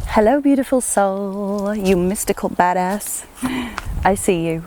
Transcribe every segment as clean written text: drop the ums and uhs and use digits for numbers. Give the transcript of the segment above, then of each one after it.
Hello, beautiful soul, you mystical badass. I see you.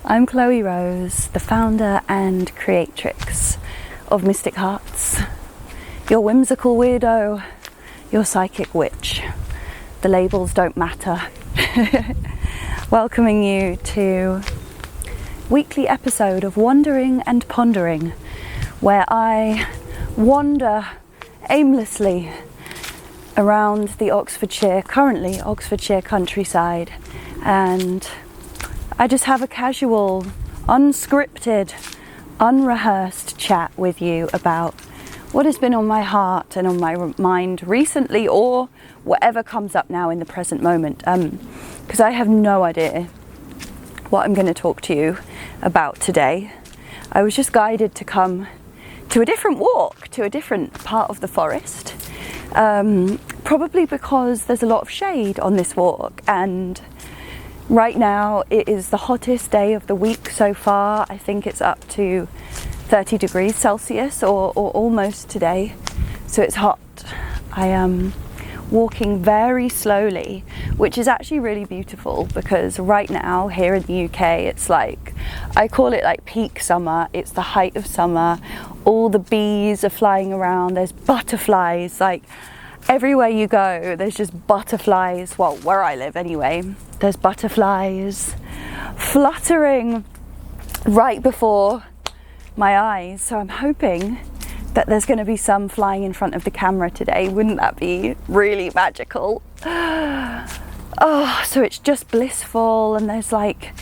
I'm Chloe Rose, the founder and creatrix of Mystic Hearts, your whimsical weirdo, your psychic witch. The labels don't matter. Welcoming you to weekly episode of Wandering and Pondering, where I wander aimlessly around the currently Oxfordshire countryside, and I just have a casual, unscripted, unrehearsed chat with you about what has been on my heart and on my mind recently, or whatever comes up now in the present moment, because I have no idea what I'm going to talk to you about today. I was just guided to come to a different walk, to a different part of the forest, probably because there's a lot of shade on this walk, and right now it is the hottest day of the week so far. I think it's up to 30 degrees Celsius or almost today, so it's hot. I am walking very slowly, which is actually really beautiful, because right now here in the UK it's like, I call it like peak summer. It's the height of summer. All the bees are flying around, there's butterflies, like everywhere you go there's just butterflies. Well, where I live anyway, there's butterflies fluttering right before my eyes, so I'm hoping that there's going to be some flying in front of the camera today. Wouldn't that be really magical? Oh, so it's just blissful, and there's like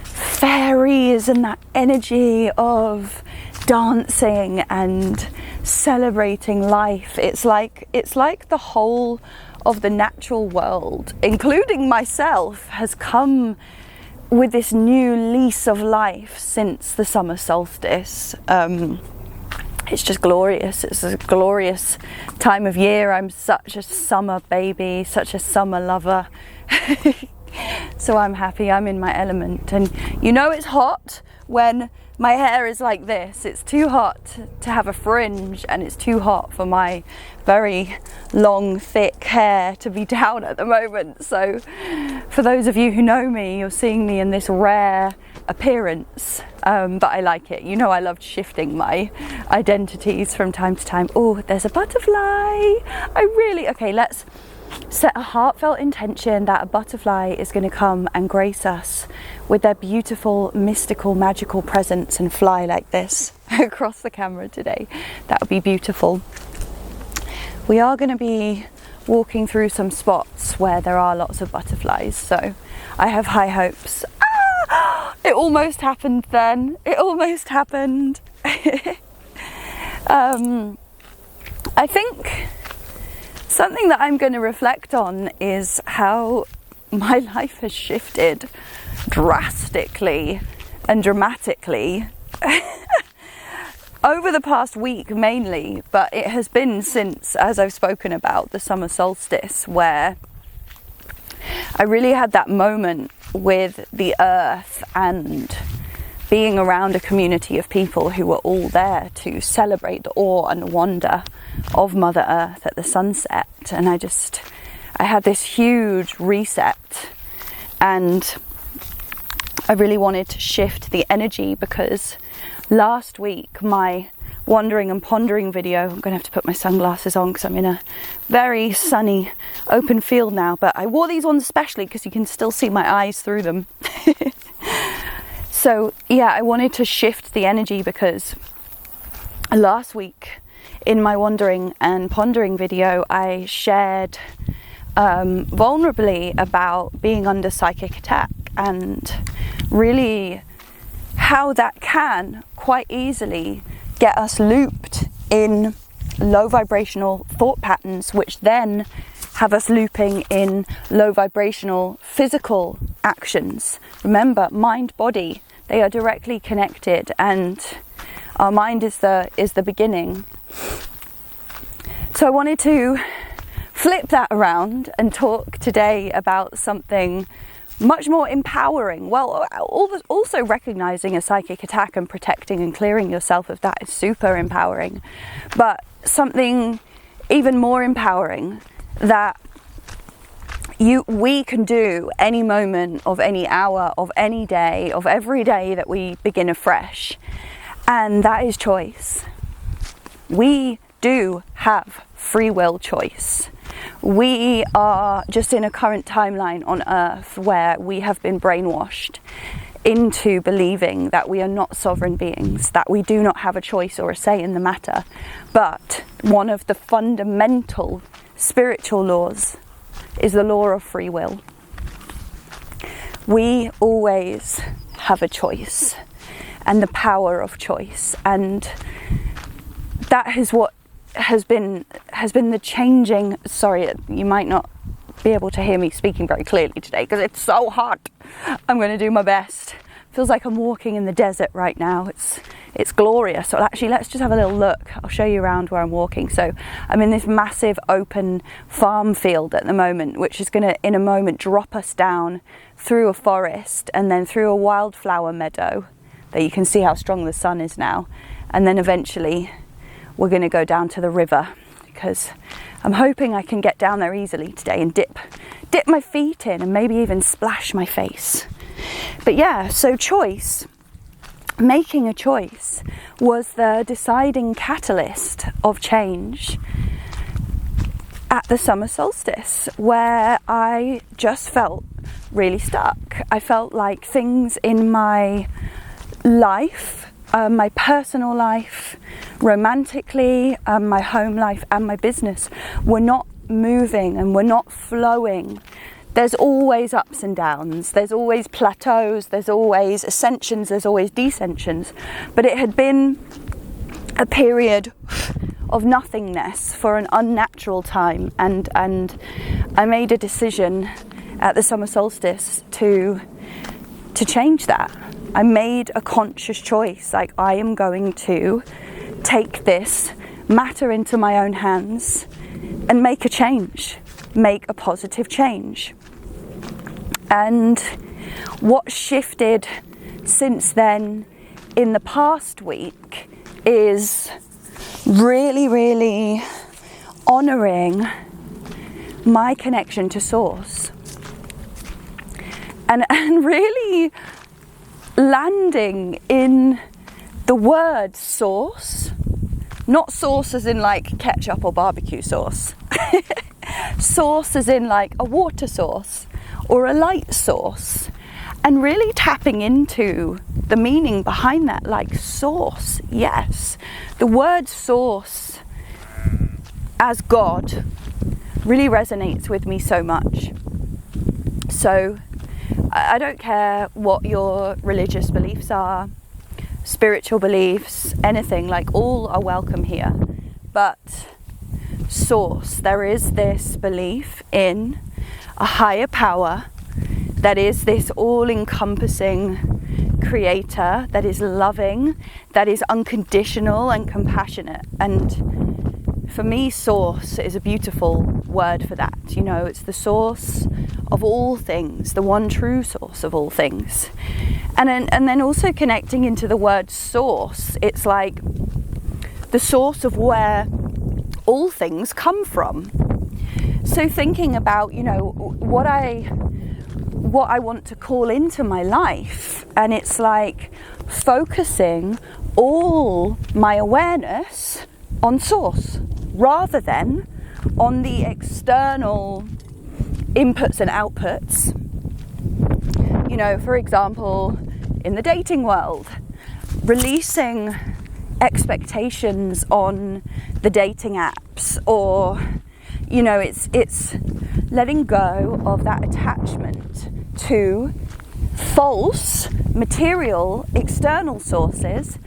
fairies and that energy of dancing and celebrating life. It's like the whole of the natural world, including myself, has come with this new lease of life since the summer solstice. It's just glorious. It's a glorious time of year. I'm such a summer baby, such a summer lover. So I'm happy, I'm in my element. And you know it's hot when my hair is like this. It's too hot to have a fringe, and it's too hot for my very long, thick hair to be down at the moment. So for those of you who know me, you're seeing me in this rare appearance, but I like it. You know, I loved shifting my identities from time to time. Oh, there's a butterfly. Okay, let's set a heartfelt intention that a butterfly is going to come and grace us with their beautiful, mystical, magical presence and fly like this across the camera today. That would be beautiful. We are going to be walking through some spots where there are lots of butterflies, so I have high hopes. It almost happened then. It almost happened. I think something that I'm going to reflect on is how my life has shifted drastically and dramatically over the past week mainly, but it has been since, as I've spoken about, the summer solstice, where I really had that moment with the earth and being around a community of people who were all there to celebrate the awe and wonder of Mother Earth at the sunset. And I had this huge reset, and I really wanted to shift the energy, because last week my wandering and pondering video, I'm going to have to put my sunglasses on because I'm in a very sunny open field now, but I wore these ones especially because you can still see my eyes through them. So yeah, I wanted to shift the energy, because last week in my wandering and pondering video I shared vulnerably about being under psychic attack, and really how that can quite easily get us looped in low vibrational thought patterns, which then have us looping in low vibrational physical actions. Remember, mind, body, they are directly connected, and our mind is the beginning. So I wanted to flip that around and talk today about something much more empowering. Well, also recognizing a psychic attack and protecting and clearing yourself of that is super empowering, but something even more empowering that We can do any moment of any hour of any day of every day that we begin afresh, and that is choice. We do have free will choice. We are just in a current timeline on earth where we have been brainwashed into believing that we are not sovereign beings, that we do not have a choice or a say in the matter. But one of the fundamental spiritual laws is the law of free will. We always have a choice and the power of choice, and that is what has been the changing. Sorry, you might not be able to hear me speaking very clearly today because it's so hot. I'm going to do my best. Feels like I'm walking in the desert right now. It's glorious. So actually, let's just have a little look. I'll show you around where I'm walking. So I'm in this massive open farm field at the moment, which is going to in a moment drop us down through a forest and then through a wildflower meadow that you can see how strong the sun is now, and then eventually we're going to go down to the river, because I'm hoping I can get down there easily today and dip my feet in and maybe even splash my face. But yeah, so choice, making a choice, was the deciding catalyst of change at the summer solstice, where I just felt really stuck. I felt like things in my life, my personal life, romantically, my home life and my business were not moving and were not flowing. There's always ups and downs, there's always plateaus, there's always ascensions, there's always descensions. But it had been a period of nothingness for an unnatural time, and I made a decision at the summer solstice to change that. I made a conscious choice, like I am going to take this matter into my own hands and make a change, make a positive change. And what shifted since then in the past week is really, really honouring my connection to Source, and really landing in the word source, not sauce as in like ketchup or barbecue sauce, source as in like a water source or a light source, and really tapping into the meaning behind that, like source. Yes, the word source as God really resonates with me so much. So I don't care what your religious beliefs are, spiritual beliefs, anything, like all are welcome here. But source, there is this belief in a higher power that is this all-encompassing creator, that is loving, that is unconditional and compassionate. And for me, source is a beautiful word for that. You know, it's the source of all things, the one true source of all things. And then also connecting into the word source, it's like the source of where all things come from. So thinking about, you know, what I want to call into my life, and it's like focusing all my awareness on source rather than on the external inputs and outputs. You know, for example, in the dating world, releasing expectations on the dating apps, or, you know, it's letting go of that attachment to false material external sources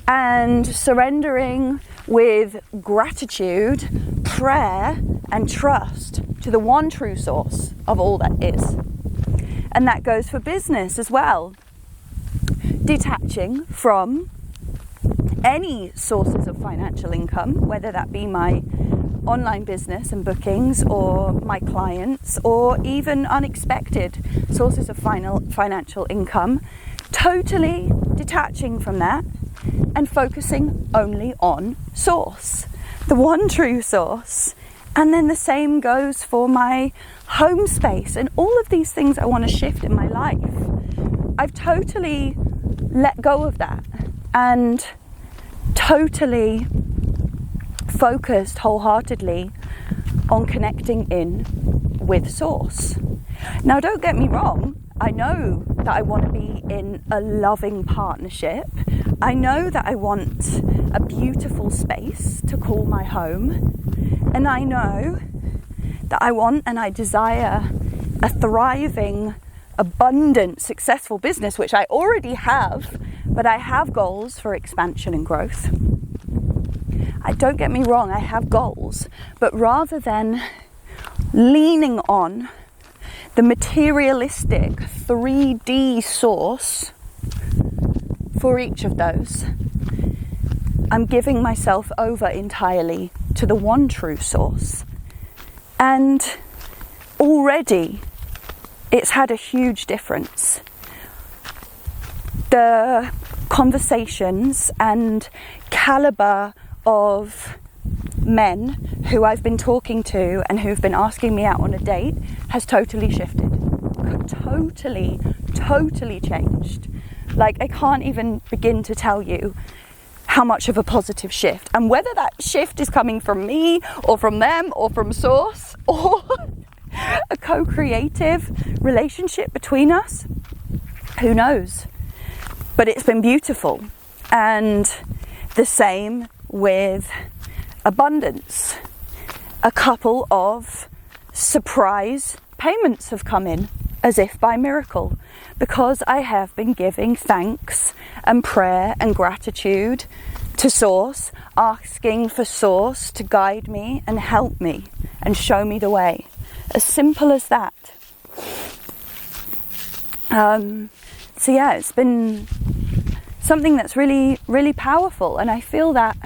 and surrendering with gratitude, prayer and trust to the one true source of all that is. And that goes for business as well. Detaching from any sources of financial income, whether that be my online business and bookings, or my clients, or even unexpected sources of financial income, totally detaching from that and focusing only on source, the one true source, And then the same goes for my home space and all of these things I want to shift in my life. I've totally let go of that and totally focused wholeheartedly on connecting in with Source. Now, don't get me wrong, I know that I want to be in a loving partnership. I know that I want a beautiful space to call my home. And I know that I want and I desire a thriving, abundant, successful business, which I already have, but I have goals for expansion and growth. Don't get me wrong, I have goals, but rather than leaning on the materialistic 3D source for each of those, I'm giving myself over entirely to the one true source. And already it's had a huge difference. The conversations and caliber of men who I've been talking to and who've been asking me out on a date has totally shifted. Totally changed. Like, I can't even begin to tell you how much of a positive shift, and whether that shift is coming from me or from them or from Source or a co-creative relationship between us, who knows? But it's been beautiful. And the same with abundance. A couple of surprise payments have come in as if by miracle, because I have been giving thanks and prayer and gratitude to Source, asking for Source to guide me and help me and show me the way. As simple as that. So yeah, it's been something that's really, really powerful, and I feel that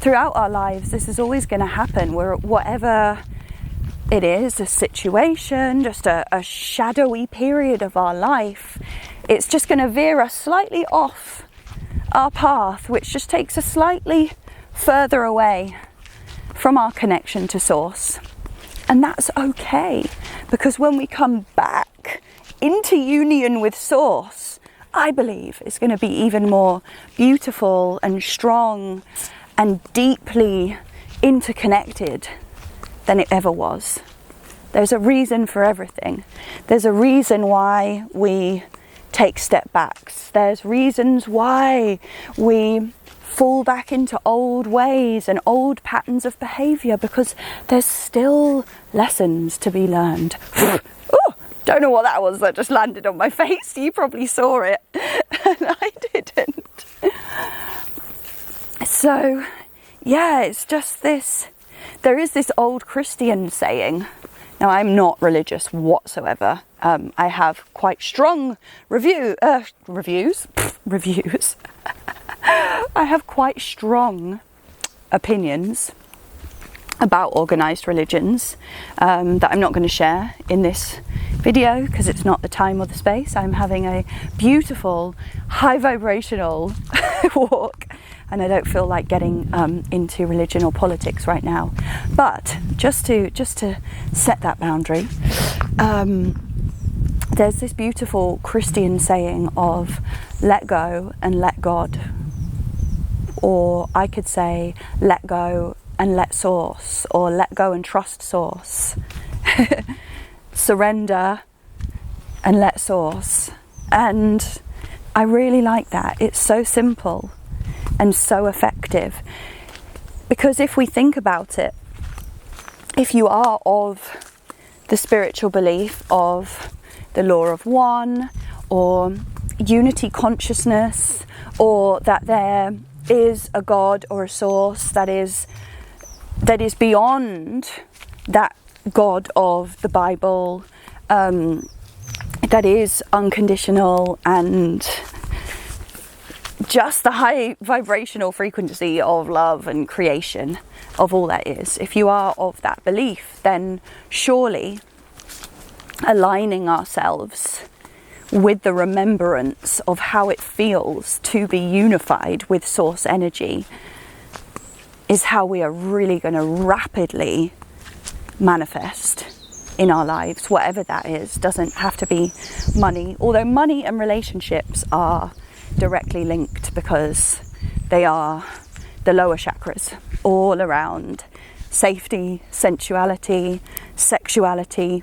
throughout our lives this is always going to happen, where whatever it is, a situation, just a shadowy period of our life, it's just going to veer us slightly off our path, which just takes us slightly further away from our connection to Source. And that's okay, because when we come back into union with Source, I believe it's going to be even more beautiful and strong and deeply interconnected than it ever was. There's a reason for everything. There's a reason why we take step backs. There's reasons why we fall back into old ways and old patterns of behavior, because there's still lessons to be learned. Ooh, don't know what that was that just landed on my face. You probably saw it and I didn't. So yeah, it's just this. There is this old Christian saying. Now, I'm not religious whatsoever. I have quite strong reviews. I have quite strong opinions about organised religions that I'm not going to share in this video because it's not the time or the space. I'm having a beautiful, high vibrational walk, and I don't feel like getting into religion or politics right now. But just to set that boundary, there's this beautiful Christian saying of let go and let God, or I could say let go and let Source, or let go and trust Source. Surrender and let Source. And I really like that. It's so simple and so effective, because if we think about it, if you are of the spiritual belief of the law of one, or unity consciousness, or that there is a God or a Source that is beyond that God of the Bible, that is unconditional and just the high vibrational frequency of love and creation of all that is. If you are of that belief, then surely aligning ourselves with the remembrance of how it feels to be unified with Source energy is how we are really going to rapidly manifest in our lives, whatever that is. Doesn't have to be money, although money and relationships are directly linked because they are the lower chakras, all around safety, sensuality, sexuality,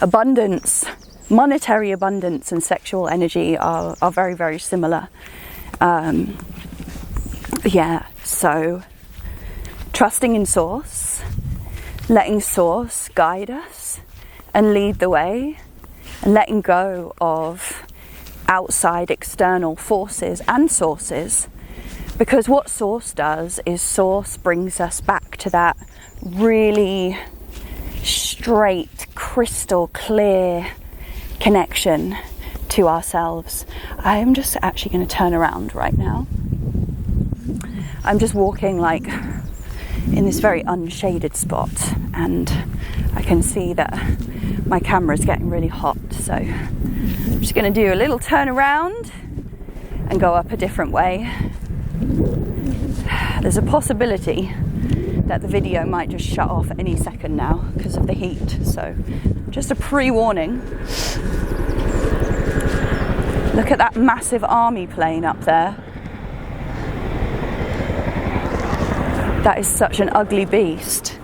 abundance. Monetary abundance and sexual energy are very, very similar. So trusting in Source, letting Source guide us and lead the way, and letting go of outside external forces and sources, because what Source does is Source brings us back to that really straight, crystal clear connection to ourselves. I am just actually going to turn around right now. I'm just walking like in this very unshaded spot, and I can see that my camera is getting really hot, so I'm just going to do a little turn around and go up a different way. There's a possibility that the video might just shut off any second now because of the heat, so just a pre-warning. Look at that massive army plane up there. That is such an ugly beast,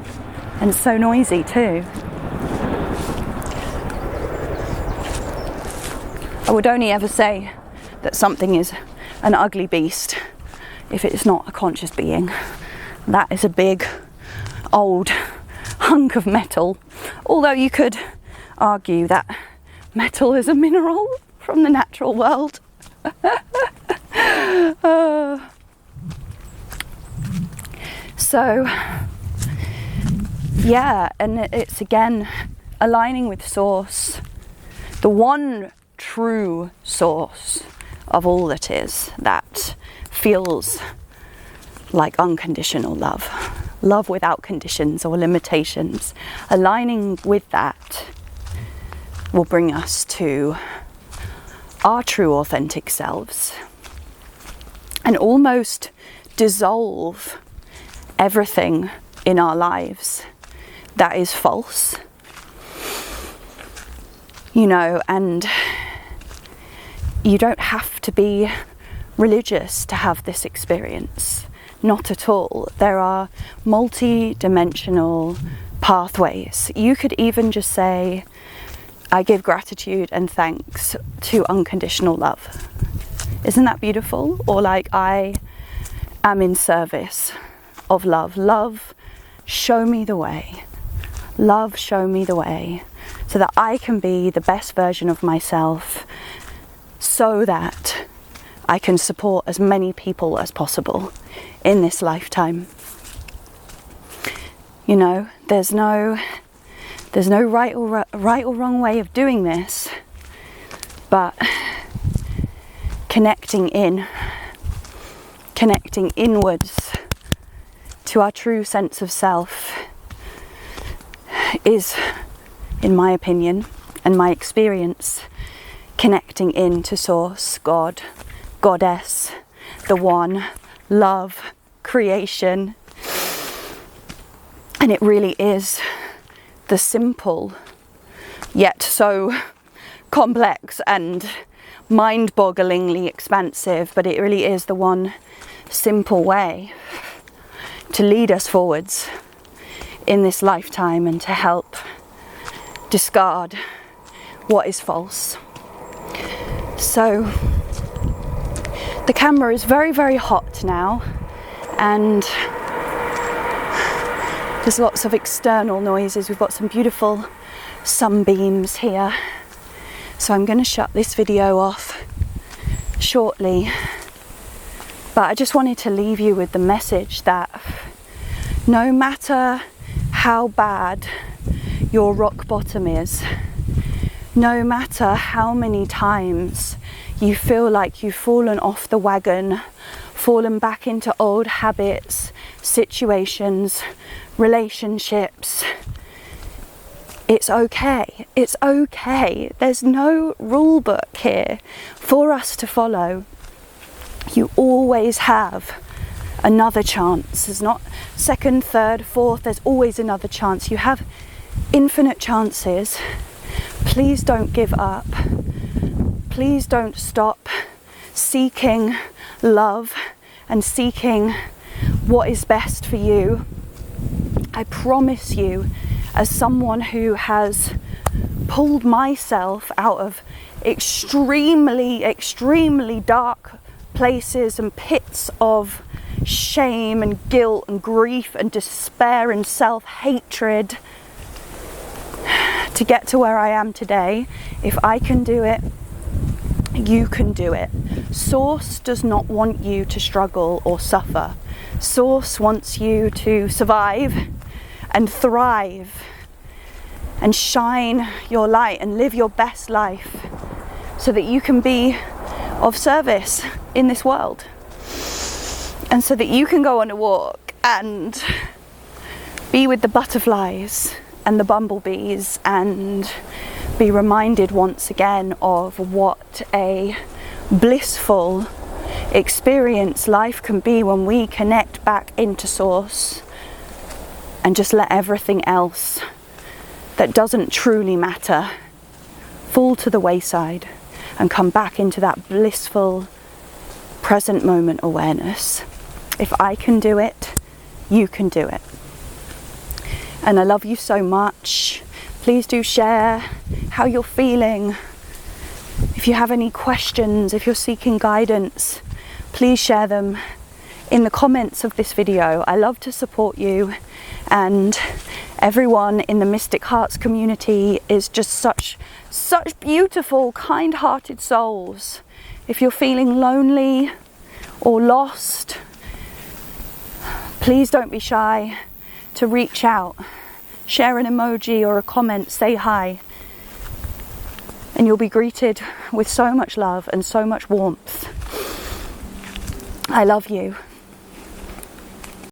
and so noisy too. I would only ever say that something is an ugly beast if it is not a conscious being. That is a big, old hunk of metal. Although you could argue that metal is a mineral from the natural world. So, yeah, and it's again aligning with Source, the one true source of all that is, that feels like unconditional love, love without conditions or limitations. Aligning with that will bring us to our true authentic selves and almost dissolve everything in our lives that is false, you know. And you don't have to be religious to have this experience, not at all. There are multi-dimensional pathways. You could even just say, I give gratitude and thanks to unconditional love. Isn't that beautiful? Or like, I am in service of love. Love, show me the way. Love, show me the way, so that I can be the best version of myself, so that I can support as many people as possible in this lifetime. You know, there's no right or wrong way of doing this, but connecting inwards to our true sense of self is, in my opinion and my experience, connecting into Source, God, Goddess, the One, love, creation. And it really is the simple yet so complex and mind-bogglingly expansive, but it really is the one simple way to lead us forwards in this lifetime and to help discard what is false. So the camera is very, very hot now, and there's lots of external noises. We've got some beautiful sunbeams here, so I'm going to shut this video off shortly. But I just wanted to leave you with the message that no matter how bad your rock bottom is, no matter how many times you feel like you've fallen off the wagon, fallen back into old habits, situations, relationships, it's okay. It's okay. There's no rule book here for us to follow. You always have another chance. There's not second, third, fourth, there's always another chance. You have infinite chances. Please don't give up. Please don't stop seeking love and seeking what is best for you. I promise you, as someone who has pulled myself out of extremely, extremely dark places and pits of shame and guilt and grief and despair and self-hatred to get to where I am today, if I can do it, you can do it. Source does not want you to struggle or suffer. Source wants you to survive and thrive and shine your light and live your best life so that you can be of service in this world, and so that you can go on a walk and be with the butterflies and the bumblebees and be reminded once again of what a blissful experience life can be when we connect back into source and just let everything else that doesn't truly matter fall to the wayside and come back into that blissful present moment awareness. If I can do it, you can do it. And I love you so much. Please do share how you're feeling. If you have any questions, if you're seeking guidance, please share them in the comments of this video. I love to support you, and everyone in the Mystic Hearts community is just such beautiful, kind-hearted souls. If you're feeling lonely or lost, please don't be shy to reach out. Share an emoji or a comment, say hi, and you'll be greeted with so much love and so much warmth. I love you.